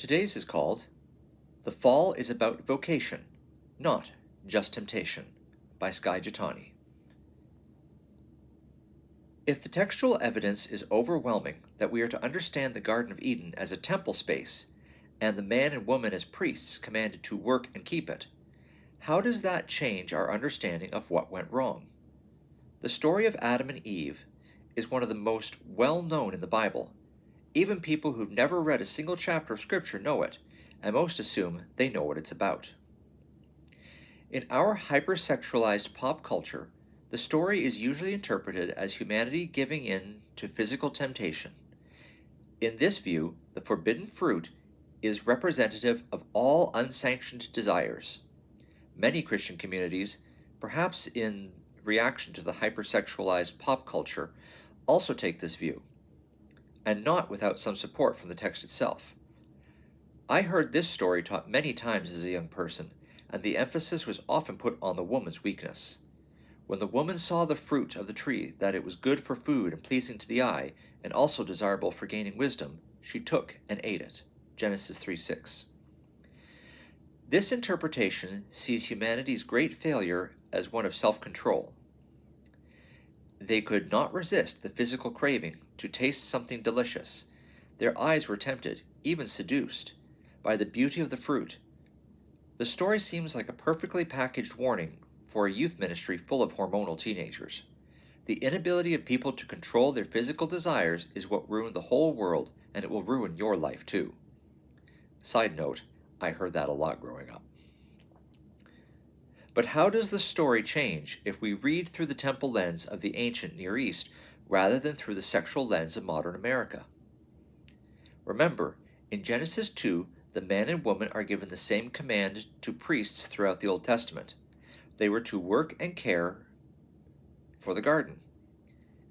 Today's is called The Fall is About Vocation, Not Just Temptation by Skye Jethani. If the textual evidence is overwhelming that we are to understand the Garden of Eden as a temple space and the man and woman as priests commanded to work and keep it, how does that change our understanding of what went wrong? The story of Adam and Eve is one of the most well-known in the Bible. Even people who've never read a single chapter of Scripture know it, and most assume they know what it's about. In our hypersexualized pop culture, the story is usually interpreted as humanity giving in to physical temptation. In this view, the forbidden fruit is representative of all unsanctioned desires. Many Christian communities, perhaps in reaction to the hypersexualized pop culture, also take this view, and not without some support from the text itself. I heard this story taught many times as a young person, and the emphasis was often put on the woman's weakness. When the woman saw the fruit of the tree, that it was good for food and pleasing to the eye, and also desirable for gaining wisdom, she took and ate it. Genesis 3:6. This interpretation sees humanity's great failure as one of self-control. They could not resist the physical craving to taste something delicious. Their eyes were tempted, even seduced, by the beauty of the fruit. The story seems like a perfectly packaged warning for a youth ministry full of hormonal teenagers. The inability of people to control their physical desires is what ruined the whole world, and it will ruin your life too. Side note, I heard that a lot growing up. But how does the story change if we read through the temple lens of the ancient Near East rather than through the sexual lens of modern America? Remember, in Genesis 2, the man and woman are given the same command to priests throughout the Old Testament. They were to work and care for the garden.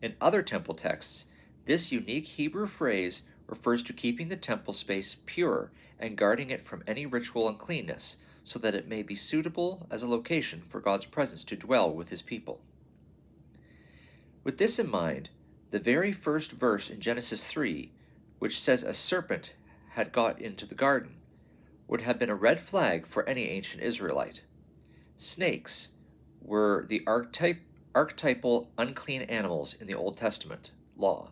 In other temple texts, this unique Hebrew phrase refers to keeping the temple space pure and guarding it from any ritual uncleanness, so that it may be suitable as a location for God's presence to dwell with his people. With this in mind, the very first verse in Genesis 3, which says a serpent had got into the garden, would have been a red flag for any ancient Israelite. Snakes were the archetypal unclean animals in the Old Testament law.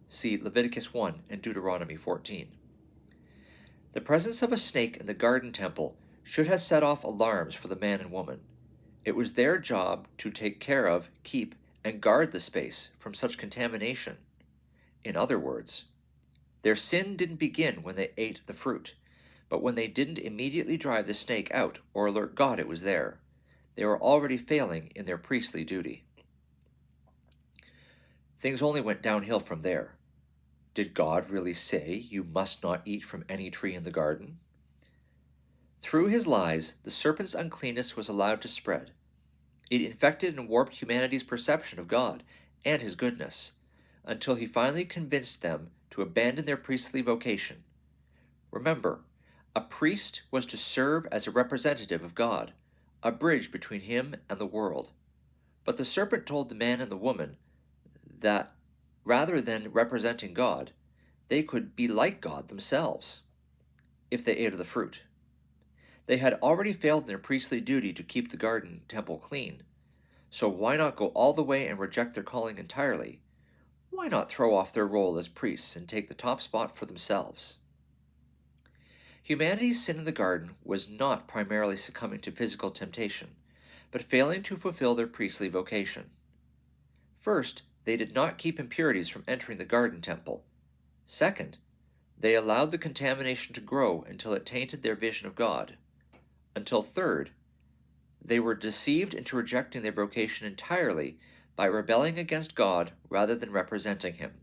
See Leviticus 1 and Deuteronomy 14. The presence of a snake in the garden temple should have set off alarms for the man and woman. It was their job to take care of, keep, and guard the space from such contamination. In other words, their sin didn't begin when they ate the fruit, but when they didn't immediately drive the snake out or alert God it was there. They were already failing in their priestly duty. Things only went downhill from there. Did God really say, "You must not eat from any tree in the garden"? Through his lies, the serpent's uncleanness was allowed to spread. It infected and warped humanity's perception of God and his goodness, until he finally convinced them to abandon their priestly vocation. Remember, a priest was to serve as a representative of God, a bridge between him and the world. But the serpent told the man and the woman that rather than representing God, they could be like God themselves if they ate of the fruit. They had already failed in their priestly duty to keep the garden temple clean, so why not go all the way and reject their calling entirely? Why not throw off their role as priests and take the top spot for themselves? Humanity's sin in the garden was not primarily succumbing to physical temptation, but failing to fulfill their priestly vocation. First, they did not keep impurities from entering the garden temple. Second, they allowed the contamination to grow until it tainted their vision of God. Until third, they were deceived into rejecting their vocation entirely by rebelling against God rather than representing him.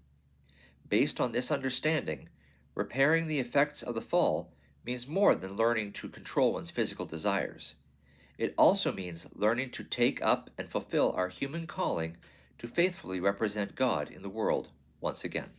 Based on this understanding, repairing the effects of the fall means more than learning to control one's physical desires. It also means learning to take up and fulfill our human calling to faithfully represent God in the world once again.